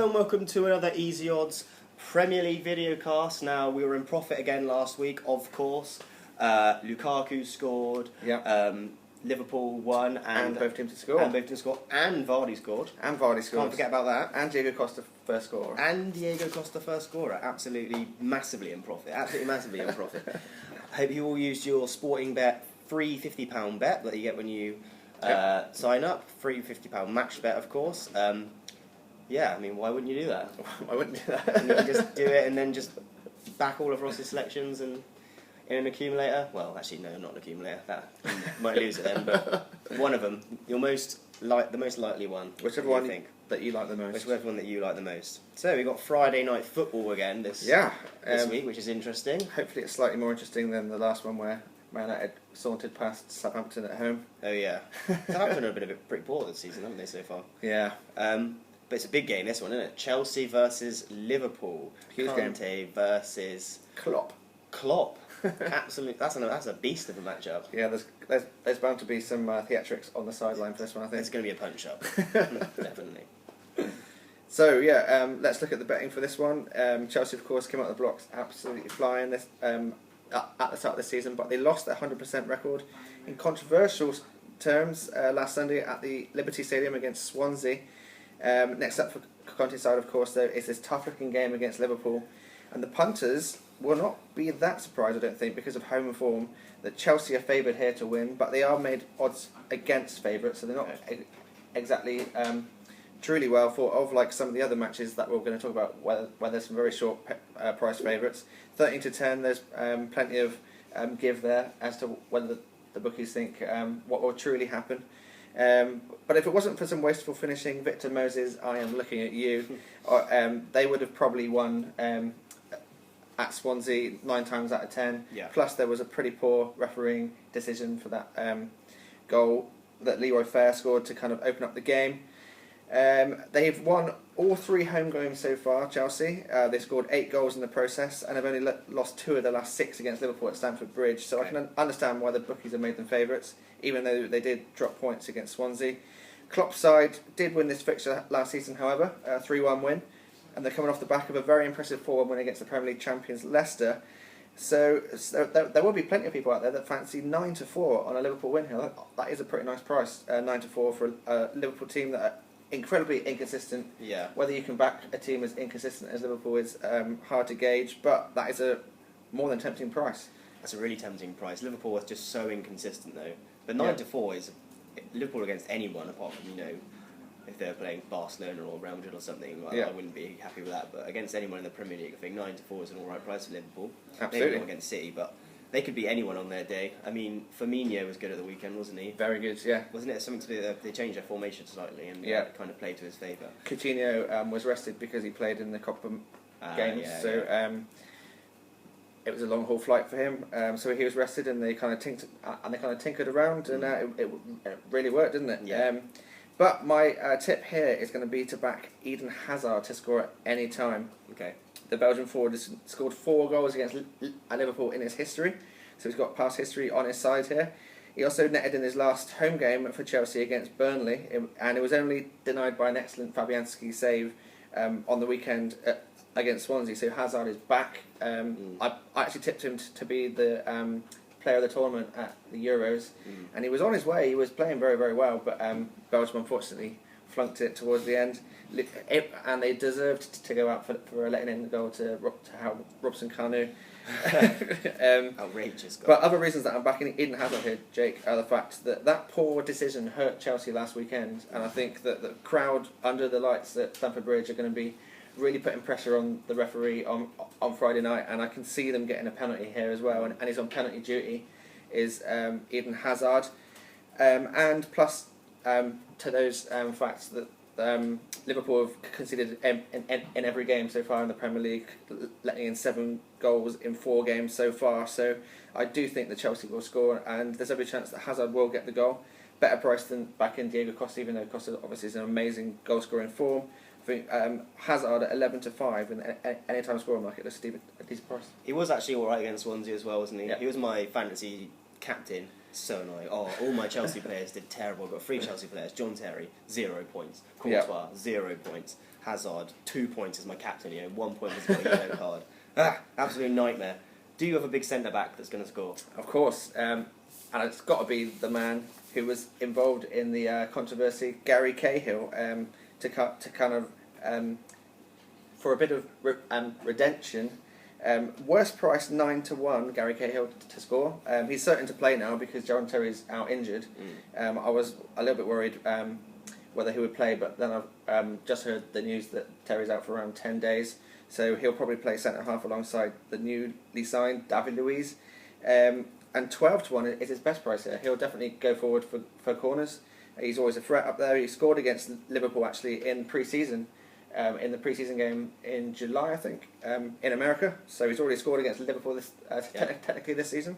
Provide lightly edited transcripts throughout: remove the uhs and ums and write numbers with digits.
And welcome to another Easy Odds Premier League videocast. Now, we were in profit again last week, of course. Lukaku scored. Yeah. Liverpool won. And both teams to score. And both teams scored. And Vardy scored. Can't forget about that. And Diego Costa first scorer. First scorer. Absolutely massively in profit. Hope you all used your Sportingbet free £50 bet that you get when you sign up. Free £50 match bet, of course. Yeah, I mean, why wouldn't you do that? Why wouldn't you do that? And you can just do it and then just back all of Ross's selections and in an accumulator. Well, actually, no, not an accumulator. That you might lose it then, but one of them, the most likely one. Whichever one you think that you like the most. Whichever one that you like the most. So we got Friday night football again this week, which is interesting. Hopefully, it's slightly more interesting than the last one where Man United sauntered past Southampton at home. Oh yeah, Southampton have been pretty poor this season, haven't they, so far? Yeah. But it's a big game, this one, isn't it? Chelsea versus Liverpool. Huge game. Conte versus Klopp. Absolutely, that's a beast of a matchup. Yeah, there's bound to be some theatrics on the sideline for this one, I think. It's going to be a punch-up, definitely. So yeah, let's look at the betting for this one. Chelsea, of course, came out of the blocks absolutely flying this at the start of the season, but they lost their 100% record in controversial terms last Sunday at the Liberty Stadium against Swansea. Next up for Conte's side, of course, though, is this tough-looking game against Liverpool. And the punters will not be that surprised, I don't think, because of home form, that Chelsea are favoured here to win, but they are made odds against favourites, so they're not exactly truly well thought of, like some of the other matches that we're going to talk about, where there's some very short price favourites. 13 to 10, there's plenty of give there as to whether the bookies think what will truly happen. But if it wasn't for some wasteful finishing, Victor Moses, I am looking at you. They would have probably won at Swansea 9 times out of 10. Yeah. Plus, there was a pretty poor refereeing decision for that goal that Leroy Fair scored to kind of open up the game. They've won all 3 home games so far, Chelsea. They scored 8 goals in the process and have only lost 2 of the last 6 against Liverpool at Stamford Bridge. So I can understand why the bookies have made them favourites, even though they did drop points against Swansea. Klopp's side did win this fixture last season, however, a 3-1 win. And they're coming off the back of a very impressive 4-1 win against the Premier League champions Leicester. So there will be plenty of people out there that fancy 9 to 4 on a Liverpool win here. That is a pretty nice price, 9 to 4 for a Liverpool team that are incredibly inconsistent. Yeah. Whether you can back a team as inconsistent as Liverpool is hard to gauge, but that is a more than tempting price. That's a really tempting price. Liverpool is just so inconsistent, though. But 9 to 4 is Liverpool against anyone, apart from, if they're playing Barcelona or Real Madrid or something. I wouldn't be happy with that. But against anyone in the Premier League, I think 9 to 4 is an alright price for Liverpool. Absolutely. Maybe not against City, but they could beat anyone on their day. I mean, Firmino was good at the weekend, wasn't he? Very good, yeah. Wasn't it something to do they changed their formation slightly and kind of played to his favour? Coutinho was rested because he played in the Copa games, it was a long haul flight for him. So he was rested, and they kind of tinkered around, and it really worked, didn't it? Yeah. But my tip here is going to be to back Eden Hazard to score at any time. Okay. The Belgian forward has scored 4 goals against Liverpool in his history, so he's got past history on his side here. He also netted in his last home game for Chelsea against Burnley, and it was only denied by an excellent Fabianski save on the weekend against Swansea. So Hazard is back. I actually tipped him to be the player of the tournament at the Euros, and he was on his way. He was playing very, very well, but Belgium unfortunately flunked it towards the end, and they deserved to go out for letting in the goal to Robson Kanu. Outrageous goal. But other reasons that I'm backing Eden Hazard here, Jake, are the fact that poor decision hurt Chelsea last weekend, and I think that the crowd under the lights at Stamford Bridge are going to be really putting pressure on the referee on Friday night, and I can see them getting a penalty here as well, and he's on penalty duty is Eden Hazard, and plus to those facts that Liverpool have conceded in every game so far in the Premier League, letting in 7 goals in 4 games so far. So I do think that Chelsea will score, and there's every chance that Hazard will get the goal. Better price than back in Diego Costa, even though Costa obviously is an amazing goal scorer in form. I think Hazard at 11 to 5 in the anytime scoring market is a decent price. He was actually alright against Swansea as well, wasn't he? Yeah. He was my fantasy captain. So annoying. Oh, all my Chelsea players did terrible. I've got 3 Chelsea players. John Terry, 0 points. Courtois, 0 points. Hazard, 2 points as my captain, 1 point as my yellow card. Absolute nightmare. Do you have a big centre-back that's going to score? Of course, and it's got to be the man who was involved in the controversy, Gary Cahill, for a bit of redemption. Worst price 9-1, Gary Cahill to score. He's certain to play now because John Terry's out injured. I was a little bit worried whether he would play, but then I've just heard the news that Terry's out for around 10 days. So he'll probably play centre half alongside the newly signed David Luiz. And 12-1 is his best price here. He'll definitely go forward for corners. He's always a threat up there. He scored against Liverpool actually in pre-season. In the pre-season game in July, I think, in America. So he's already scored against Liverpool technically this season.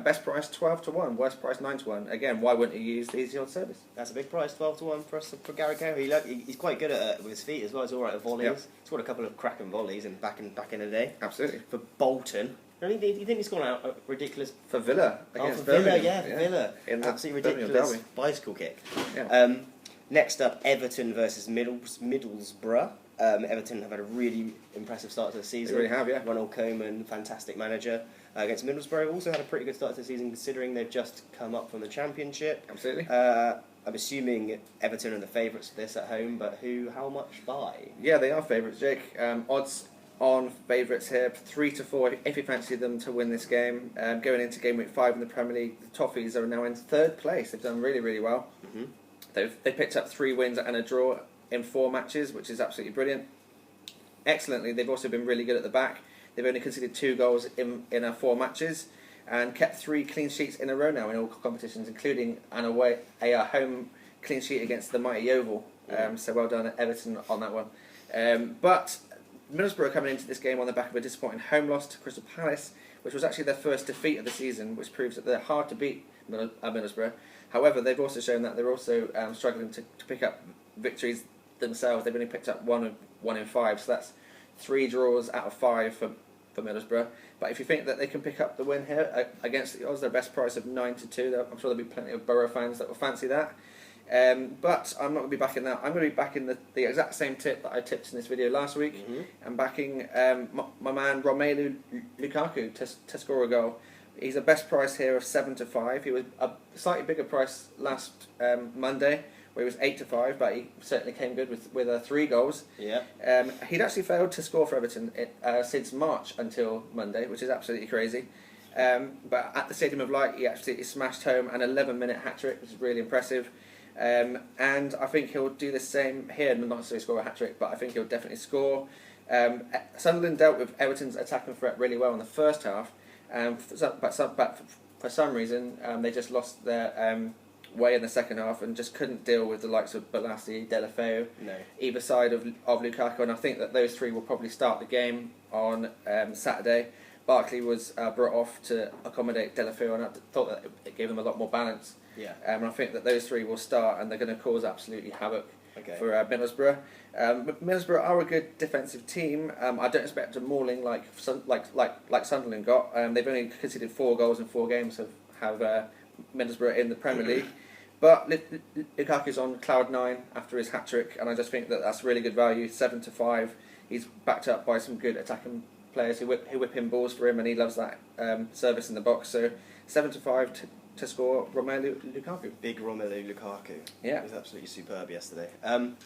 Best price 12-1, worst price 9-1. Again, why wouldn't you use the easy odds service? That's a big price, 12-1 for Gary Cahill. He's quite good at with his feet as well. He's all right at volleys. Yep. He's got a couple of cracking volleys back in the day. Absolutely. For Bolton. Do you think he's gone out ridiculous for Villa against for Villa? Birmingham. For Villa. Absolutely ridiculous bicycle kick. Yeah. Next up, Everton versus Middlesbrough. Everton have had a really impressive start to the season. They really have, yeah. Ronald Koeman, fantastic manager. Against Middlesbrough, also had a pretty good start to the season considering they've just come up from the Championship. Absolutely. I'm assuming Everton are the favourites for this at home, but how much by? Yeah, they are favourites, Jake. Odds on favourites here, 3-4 if you fancy them to win this game. Going into game week 5 in the Premier League, the Toffees are now in 3rd place. They've done really, really well. Mm-hmm. They picked up 3 wins and a draw in 4 matches, which is absolutely brilliant. Excellently, they've also been really good at the back. They've only conceded 2 goals in 4 matches and kept 3 clean sheets in a row now in all competitions, including a home clean sheet against the mighty Yeovil. So well done at Everton on that one. But Middlesbrough coming into this game on the back of a disappointing home loss to Crystal Palace, which was actually their first defeat of the season, which proves that they're hard to beat, Middlesbrough. However, they've also shown that they're also struggling to pick up victories themselves. They've only picked up 1 in 5, so that's 3 draws out of 5 for Middlesbrough. But if you think that they can pick up the win here against the odds, their best price of 9-2, I'm sure there'll be plenty of Borough fans that will fancy that. But I'm not going to be backing that. I'm going to be backing the exact same tip that I tipped in this video last week. Mm-hmm. I'm backing my man Romelu Lukaku to score a goal. He's a best price here of 7-5. He was a slightly bigger price last Monday, where he was 8-5, but he certainly came good with 3 goals. Yeah. He'd actually failed to score for Everton since March until Monday, which is absolutely crazy. But at the Stadium of Light, he absolutely smashed home an 11-minute hat-trick, which is really impressive. And I think he'll do the same here, not necessarily score a hat-trick, but I think he'll definitely score. Sunderland dealt with Everton's attacking threat really well in the first half, but for some reason they just lost their way in the second half and just couldn't deal with the likes of Balassi, Delafeu, either side of Lukaku, and I think that those 3 will probably start the game on Saturday. Barkley was brought off to accommodate Delafeu, and I thought that it gave them a lot more balance. Yeah. And I think that those 3 will start, and they're going to cause absolutely havoc for Middlesbrough. Middlesbrough are a good defensive team. I don't expect a mauling like Sunderland got. They've only conceded 4 goals in 4 games. Have Middlesbrough in the Premier League. But Lukaku's on cloud 9 after his hat-trick, and I just think that that's really good value, 7-5. He's backed up by some good attacking players who whip in balls for him, and he loves that service in the box. So 7-5 to score Romelu Lukaku. Big Romelu Lukaku. Yeah. He was absolutely superb yesterday.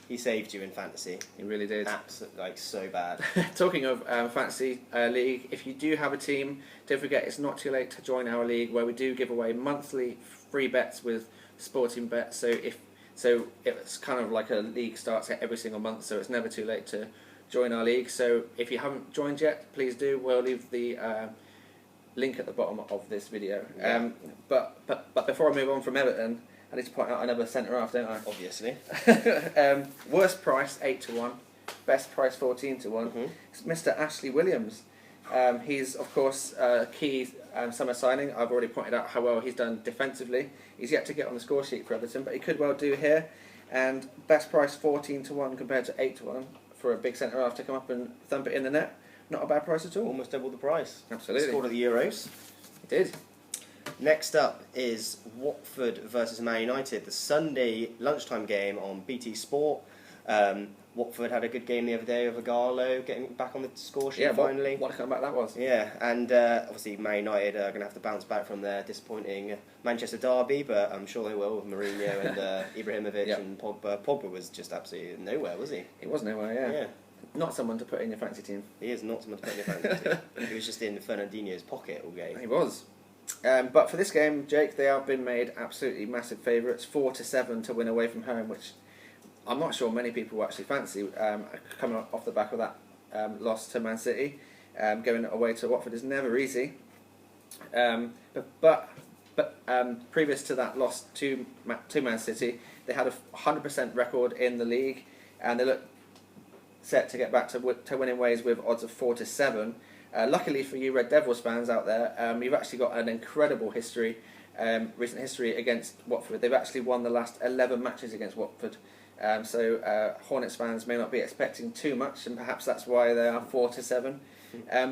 He saved you in fantasy. He really did. Absolutely, so bad. Talking of fantasy league, if you do have a team, don't forget it's not too late to join our league, where we do give away monthly free bets with Sportingbet. So it's kind of like a league starts every single month, so it's never too late to join our league. So if you haven't joined yet, please do. We'll leave the link at the bottom of this video. Yeah. But before I move on from Everton, I need to point out another centre half, don't I? Obviously. Worst price 8-1, best price 14-1. Mm-hmm. It's Mr. Ashley Williams. He's of course a key summer signing. I've already pointed out how well he's done defensively. He's yet to get on the score sheet for Everton, but he could well do here. And best price 14-1 compared to 8-1 for a big centre half to come up and thump it in the net. Not a bad price at all. Almost double the price. Absolutely. Scored at the Euros. He did. Next up is Watford versus Man United, the Sunday lunchtime game on BT Sport. Watford had a good game the other day with Agallo getting back on the score sheet finally. What a comeback that was. Yeah, and obviously Man United are going to have to bounce back from their disappointing Manchester derby, but I'm sure they will with Mourinho and Ibrahimovic and Pogba. Pogba was just absolutely nowhere, was he? He was nowhere, yeah. Not someone to put in your fancy team. He is not someone to put in your fancy team. He was just in Fernandinho's pocket all game. He was. But for this game, Jake, they have been made absolutely massive favourites, 4-7 to win away from home, which I'm not sure many people actually fancy. Coming off the back of that loss to Man City, going away to Watford is never easy. But previous to that loss to Man City, they had a 100% record in the league, and they look set to get back to winning ways with odds of 4-7. Luckily for you Red Devils fans out there, you've actually got an incredible history, recent history against Watford. They've actually won the last 11 matches against Watford. So Hornets fans may not be expecting too much, and perhaps that's why they are 4-7.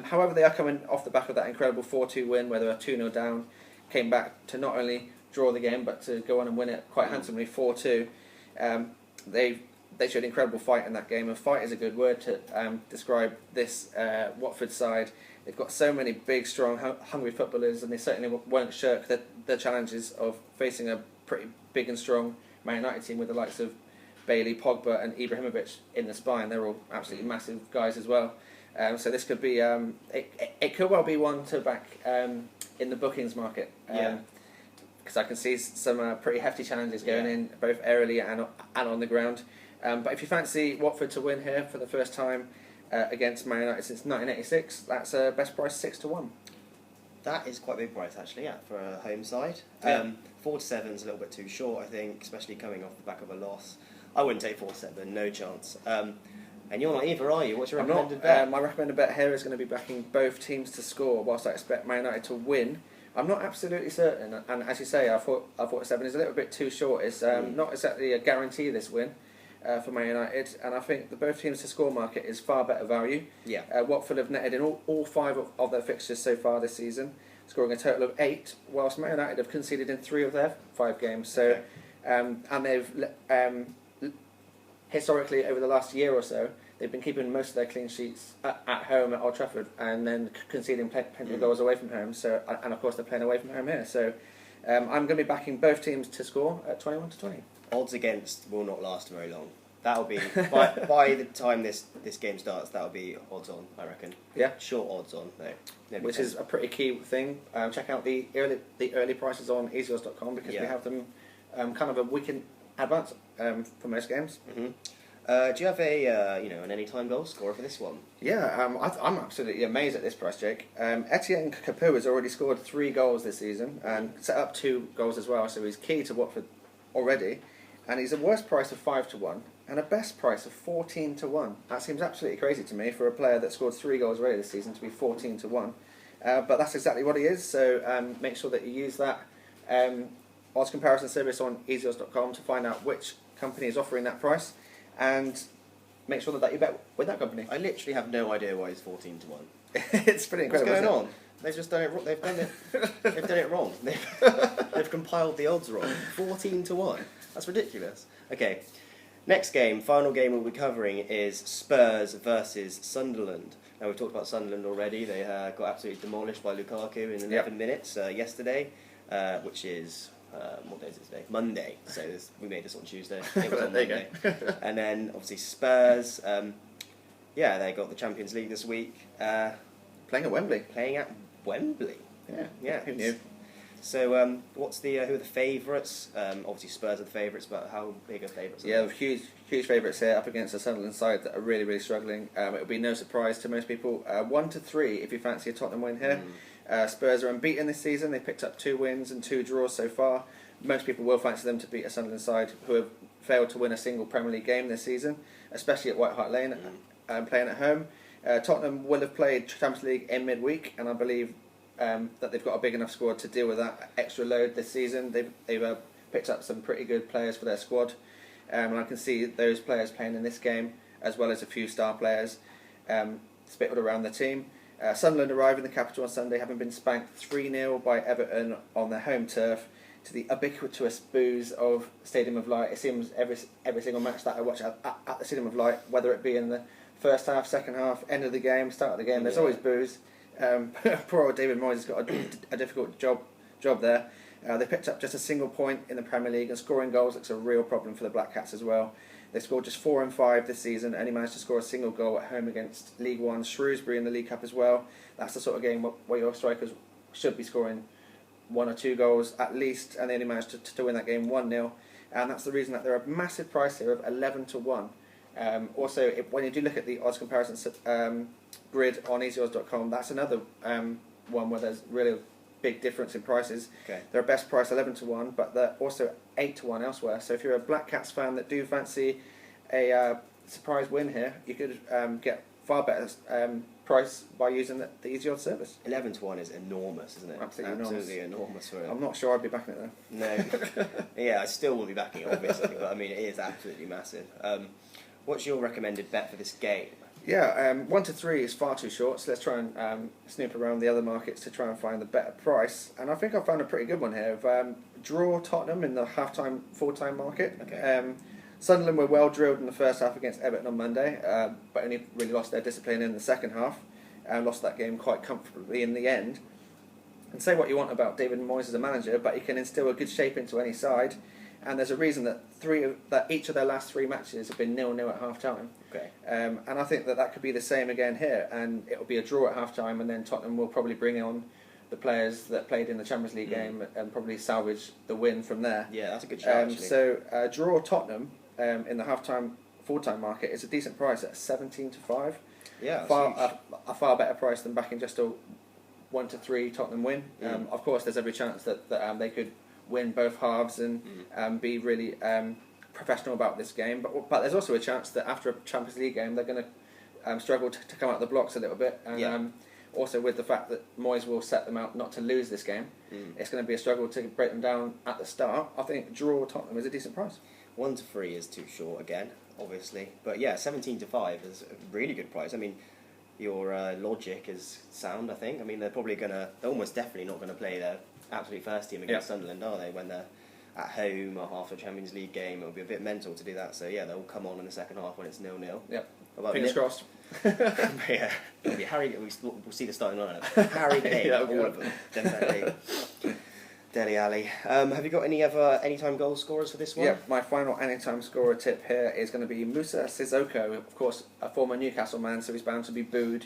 However, they are coming off the back of that incredible 4-2 win, where they were 2-0 down, came back to not only draw the game, but to go on and win it quite handsomely, 4-2. They showed incredible fight in that game, and fight is a good word to describe this Watford side. They've got so many big, strong, hungry footballers, and they certainly won't shirk the challenges of facing a pretty big and strong Man United team with the likes of Bailey, Pogba and Ibrahimovic in the spine. They're all absolutely massive guys as well. So this could be, it could well be one to back in the bookings market. Because I can see some pretty hefty challenges going in, both aerially and on the ground. But if you fancy Watford to win here for the first time against Man United since 1986, that's best price 6-1. That is quite a big price actually, for a home side. 4-7 is a little bit too short, I think, especially coming off the back of a loss. I wouldn't take 4-7, no chance. And you're not either, are you? What's your recommended bet? My recommended bet here is going to be backing both teams to score, whilst I expect Man United to win. I'm not absolutely certain, and as you say, I thought 7 is a little bit too short. It's not exactly a guarantee this win for Man United, and I think the both teams to score market is far better value. Watford have netted in all 5 of their fixtures so far this season, scoring a total of 8, whilst Man United have conceded in 3 of their 5 games. So, and they've historically over the last year or so, they've been keeping most of their clean sheets at home at Old Trafford, and then conceding plenty of goals away from home. So, and of course they're playing away from home here. So, I'm going to be backing both teams to score at 21-20. Odds against will not last very long. That'll be by the time this game starts. That'll be odds on, I reckon. Yeah, short odds on though, which is a pretty key thing. Check out the early prices on easyodds.com, because we have them kind of a week in advance for most games. Mm-hmm. Do you have an anytime goal scorer for this one? Yeah, I'm absolutely amazed at this price, Jake. Etienne Capoue has already scored 3 goals this season and set up 2 goals as well, so he's key to Watford already. And he's a worst price of 5-1 and a best price of 14-1. That seems absolutely crazy to me for a player that scored 3 goals already this season to be 14-1. But that's exactly what he is. So make sure that you use that odds comparison service on easyodds.com to find out which company is offering that price, and make sure that you bet with that company. I literally have no idea why it's 14-1. It's pretty incredible. What's going on? They've just done it. They've done it. They've done it wrong. They've compiled the odds wrong. 14-1. That's ridiculous. Okay, next game, final game we'll be covering is Spurs versus Sunderland. Now we've talked about Sunderland already. They got absolutely demolished by Lukaku in 11 minutes yesterday, which is what day is it today? Monday. So we made this on Tuesday. It was on Monday. And then obviously Spurs. They got the Champions League this week. Playing at Wembley. Yeah. Who knew? So, what's who are the favourites? Obviously, Spurs are the favourites, but how big are favourites? Yeah, huge favourites here up against the Sunderland side that are really, really struggling. It will be no surprise to most people. 1-3 if you fancy a Tottenham win here. Spurs are unbeaten this season. They picked up 2 wins and 2 draws so far. Most people will fancy them to beat a Sunderland side who have failed to win a single Premier League game this season, especially at White Hart Lane, playing at home. Tottenham will have played Champions League in midweek, and I believe that they've got a big enough squad to deal with that extra load this season. They've picked up some pretty good players for their squad, and I can see those players playing in this game, as well as a few star players spittled around the team. Sunderland arrive in the capital on Sunday, having been spanked 3-0 by Everton on their home turf. to the ubiquitous boos of Stadium of Light. It seems every single match that I watch at the Stadium of Light, whether it be in the first half, second half, end of the game, start of the game, there's always boos. Poor old David Moyes has got a difficult job there. They picked up just a single point in the Premier League, and scoring goals looks a real problem for the Black Cats as well. They scored just 4 and 5 this season, only managed to score a single goal at home against League One Shrewsbury in the League Cup as well. That's the sort of game where your strikers should be scoring 1 or 2 goals at least, and they only managed to win that game 1-0. And that's the reason that they're a massive price here of 11-1. Also, when you do look at the odds comparison grid on easyodds.com, that's another one where there's really a big difference in prices. Okay. They're best price 11-1, but they're also 8-1 elsewhere. So if you're a Black Cats fan that do fancy a surprise win here, you could get far better price by using the Easy Odds service. 11-1 is enormous, isn't it? Absolutely enormous for it. I'm not sure I'd be backing it though. No. Yeah, I still will be backing it, obviously, but I mean, it is absolutely massive. What's your recommended bet for this game? Yeah, 1 to 3 is far too short, so let's try and snoop around the other markets to try and find the better price. And I think I found a pretty good one here. Draw Tottenham in the half-time, full-time market. Okay. Sunderland were well drilled in the first half against Everton on Monday, but only really lost their discipline in the second half, and lost that game quite comfortably in the end. And say what you want about David Moyes as a manager, but he can instill a good shape into any side. And there's a reason that each of their last 3 matches have been 0-0 at half-time. Okay. And I think that could be the same again here, and it'll be a draw at half-time, and then Tottenham will probably bring on the players that played in the Champions League game and probably salvage the win from there. Yeah, that's a good shout, actually. So draw Tottenham in the half-time, full-time market is a decent price at 17-5. Yeah, a far better price than backing just a 1 to 3 Tottenham win. Of course, there's every chance that they could win both halves and be really professional about this game. But there's also a chance that after a Champions League game, they're going to struggle to come out of the blocks a little bit. And also with the fact that Moyes will set them out not to lose this game, it's going to be a struggle to break them down at the start. I think draw Tottenham is a decent price. 1 to 3 is too short again, obviously. But yeah, 17-5 is a really good price. I mean, your logic is sound, I think. I mean, they're almost definitely not going to play their absolute first team against Sunderland, are they? When they're at home or half a Champions League game, it'll be a bit mental to do that. So yeah, they'll come on in the second half when it's 0-0. Yep. Fingers crossed. Yeah, it'll be Harry. We'll see the starting lineup. Harry Kane, all of them, definitely. Dele Alli. Have you got any other anytime goal scorers for this one? Yeah, my final anytime scorer tip here is going to be Musa Sissoko, of course, a former Newcastle man, so he's bound to be booed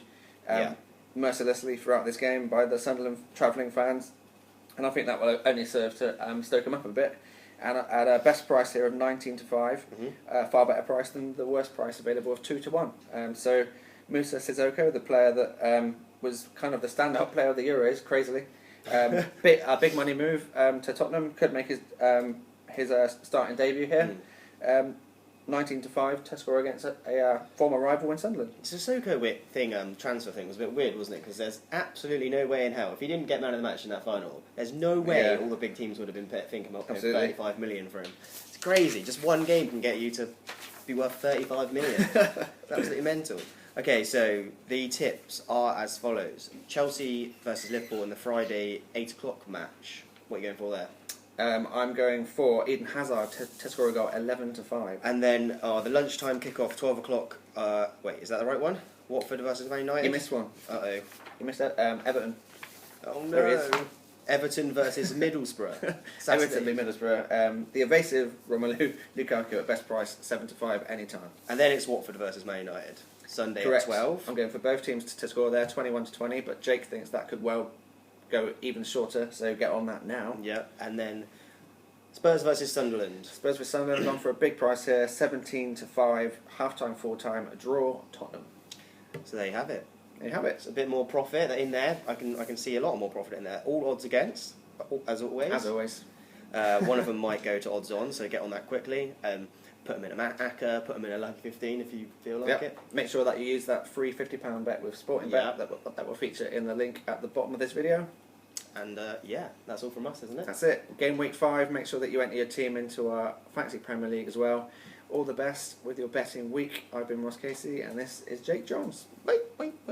mercilessly throughout this game by the Sunderland travelling fans. And I think that will only serve to stoke him up a bit. And at a best price here of 19-5, far better price than the worst price available of 2-1. So Musa Sissoko, the player that was kind of the standout player of the Euros, crazily. A big money move to Tottenham, could make his starting debut here. 19-5 to score against a former rival in Sunderland. Sissoko transfer thing was a bit weird, wasn't it? Because there's absolutely no way in hell, if he didn't get man of the match in that final, there's no way all the big teams would have been thinking about paying 35 million for him. It's crazy. Just one game can get you to be worth 35 million. It's absolutely mental. Okay, so the tips are as follows. Chelsea versus Liverpool in the Friday 8 o'clock match. What are you going for there? I'm going for Eden Hazard to score a goal 11-5. And then the lunchtime kickoff 12 o'clock. Wait, is that the right one? Watford versus Man United? You missed one. Uh-oh. You missed Everton. Oh no. There he is. Everton versus Middlesbrough. Everton v Middlesbrough. The evasive Romelu Lukaku at best price 7-5 anytime. And then it's Watford versus Man United. Sunday Correct. at 12. I'm going for both teams to score there, 21-20, but Jake thinks that could well go even shorter, so get on that now. Yeah, and then Spurs versus Sunderland. Spurs versus Sunderland, gone for a big price here, 17-5, half-time, full-time, a draw, Tottenham. So there you have it. There you have it. It's a bit more profit in there. I can see a lot more profit in there. All odds against, as always. As always. One of them might go to odds on, so get on that quickly. Put them in a ACCA, put them in a Lucky 15 if you feel like it. Make sure that you use that free £50 bet with Sportingbet that will feature in the link at the bottom of this video. And that's all from us, isn't it? That's it. Game week 5, make sure that you enter your team into our Fantasy Premier League as well. All the best with your betting week. I've been Ross Casey and this is Jake Jones. Bye, bye, bye.